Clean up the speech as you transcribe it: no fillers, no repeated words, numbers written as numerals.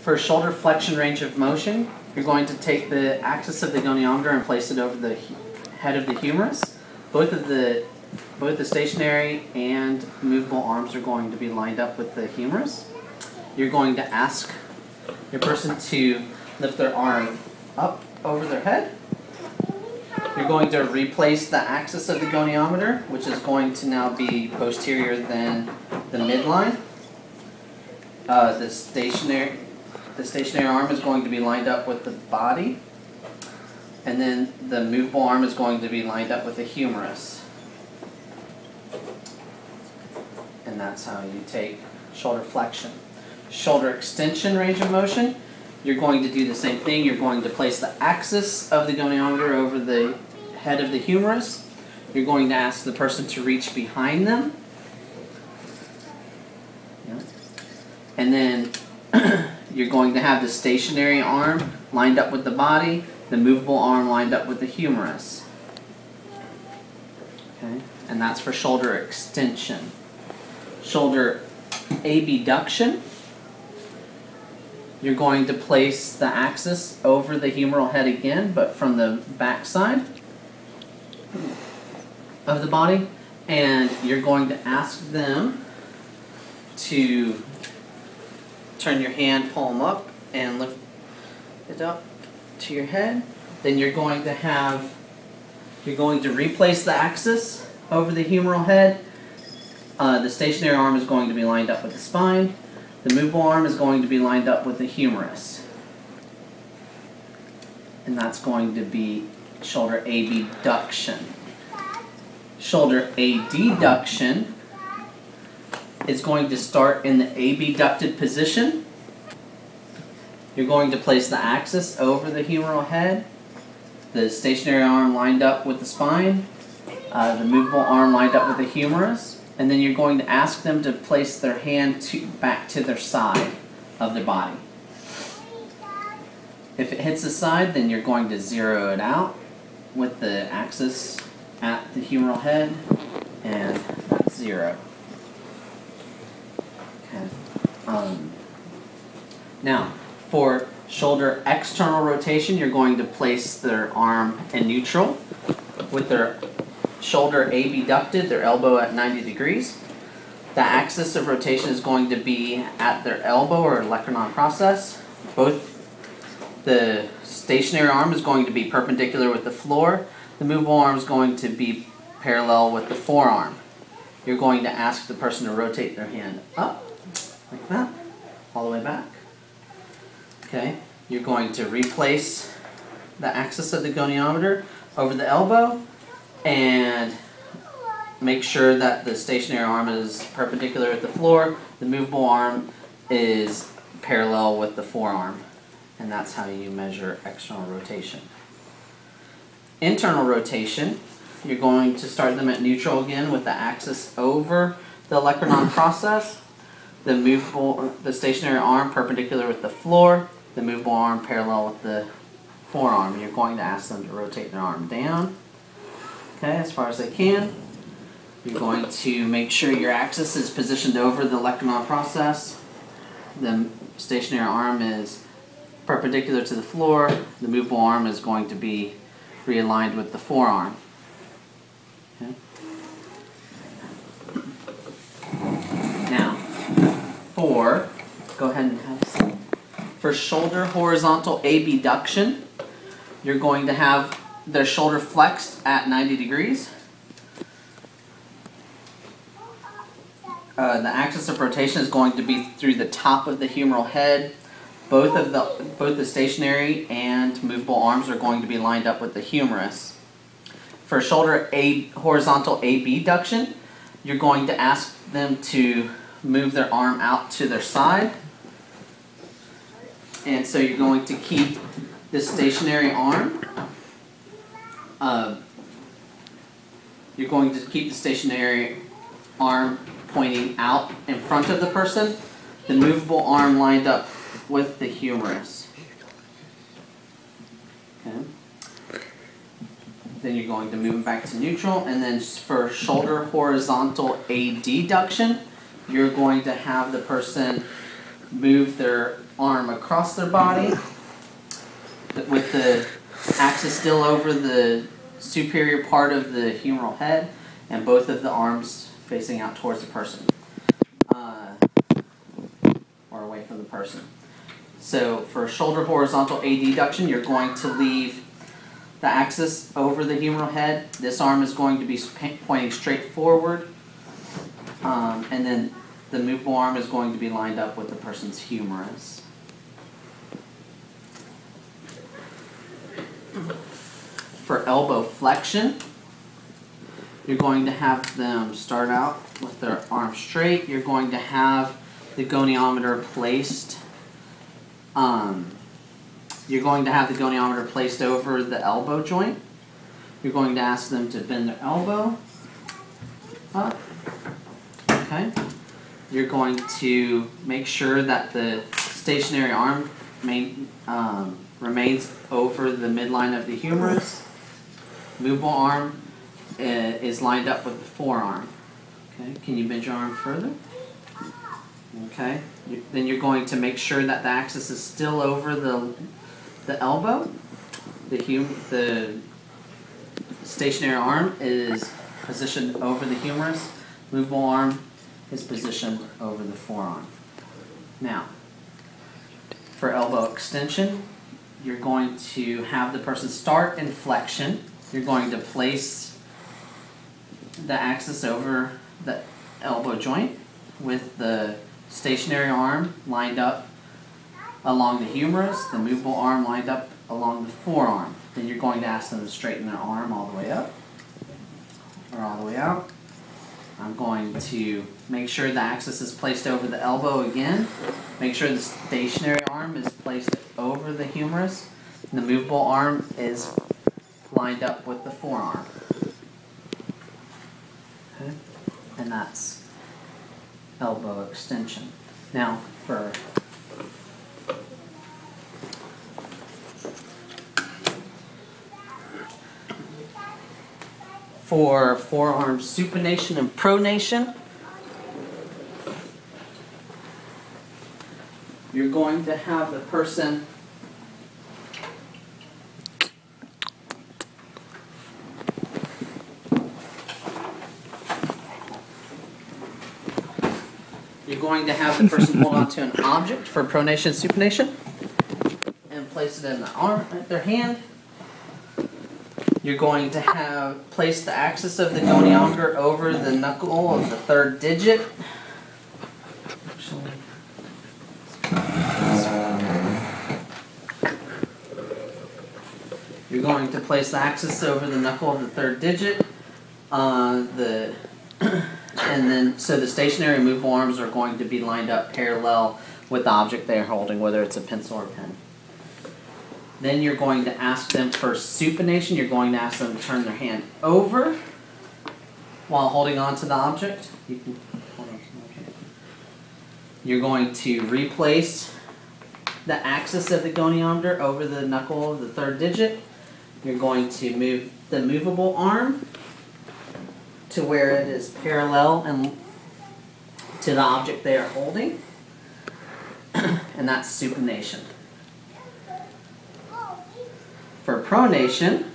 For shoulder flexion range of motion, you're going to take the axis of the goniometer and place it over the head of the humerus. Both the stationary and movable arms are going to be lined up with the humerus. You're going to ask your person to lift their arm up over their head. You're going to replace the axis of the goniometer, which is going to now be posterior than the midline. The stationary arm is going to be lined up with the body, and then the movable arm is going to be lined up with the humerus. And that's how you take shoulder flexion. Shoulder extension range of motion, you're going to do the same thing. You're going to place the axis of the goniometer over the head of the humerus. You're going to ask the person to reach behind them. And then you're going to have the stationary arm lined up with the body, the movable arm lined up with the humerus. Okay? And that's for shoulder extension. Shoulder abduction, you're going to place the axis over the humeral head again, but from the back side of the body, and you're going to ask them to turn your hand, palm up, and lift it up to your head. Then you're going to replace the axis over the humeral head. The stationary arm is going to be lined up with the spine. The movable arm is going to be lined up with the humerus. And that's going to be shoulder abduction. Shoulder adduction is going to start in the abducted position. You're going to place the axis over the humeral head, the stationary arm lined up with the spine, the movable arm lined up with the humerus, and then you're going to ask them to place their hand back to their side of their body. If it hits the side, then you're going to zero it out with the axis at the humeral head, and that's 0. Okay. Now, for shoulder external rotation, you're going to place their arm in neutral with their shoulder abducted, their elbow at 90 degrees. The axis of rotation is going to be at their elbow or olecranon process. Both the stationary arm is going to be perpendicular with the floor. The movable arm is going to be parallel with the forearm. You're going to ask the person to rotate their hand up, like that, all the way back. Okay, you're going to replace the axis of the goniometer over the elbow and make sure that the stationary arm is perpendicular with the floor. The movable arm is parallel with the forearm. And that's how you measure external rotation. Internal rotation, you're going to start them at neutral again with the axis over the olecranon process. The stationary arm perpendicular with the floor. The movable arm parallel with the forearm. You're going to ask them to rotate their arm down, okay, as far as they can. You're going to make sure your axis is positioned over the olecranon process. The stationary arm is perpendicular to the floor. The movable arm is going to be realigned with the forearm. Okay. Now, go ahead and have some. For shoulder horizontal abduction, you're going to have their shoulder flexed at 90 degrees. The axis of rotation is going to be through the top of the humeral head. Both the stationary and movable arms are going to be lined up with the humerus. For shoulder horizontal abduction, you're going to ask them to move their arm out to their side. And so you're going to keep the stationary arm. You're going to keep the stationary arm pointing out in front of the person. The movable arm lined up with the humerus. Okay. Then you're going to move back to neutral, and then for shoulder horizontal adduction, you're going to have the person move their arm across their body with the axis still over the superior part of the humeral head and both of the arms facing out towards the person or away from the person. So for shoulder horizontal adduction, you're going to leave the axis over the humeral head. This arm is going to be pointing straight forward, and then the movable arm is going to be lined up with the person's humerus. For elbow flexion, you're going to have them start out with their arm straight. You're going to have the goniometer placed. You're going to have the goniometer placed over the elbow joint. You're going to ask them to bend their elbow up. Okay. You're going to make sure that the stationary arm remains over the midline of the humerus. Movable arm is lined up with the forearm. Okay. Can you bend your arm further? Okay. Then you're going to make sure that the axis is still over the elbow. The stationary arm is positioned over the humerus. Movable arm is positioned over the forearm. Now, for elbow extension, you're going to have the person start in flexion. You're going to place the axis over the elbow joint with the stationary arm lined up along the humerus, the movable arm lined up along the forearm. Then you're going to ask them to straighten their arm all the way up or all the way out. I'm going to make sure the axis is placed over the elbow again. Make sure the stationary arm is placed over the humerus. And the movable arm is lined up with the forearm. Okay. And that's elbow extension. Now for forearm supination and pronation, you're going to have the person hold on to an object for pronation supination and place it in the arm, their hand. You're going to place the axis of the goniometer over the knuckle of the third digit. You're going to place the axis over the knuckle of the third digit. And then, so the stationary and movable arms are going to be lined up parallel with the object they are holding, whether it's a pencil or a pen. Then you're going to ask them for supination. You're going to ask them to turn their hand over while holding on to the object. You can hold on to the object. You're going to replace the axis of the goniometer over the knuckle of the third digit. You're going to move the movable arm to where it is parallel and to the object they are holding. And that's supination. For pronation,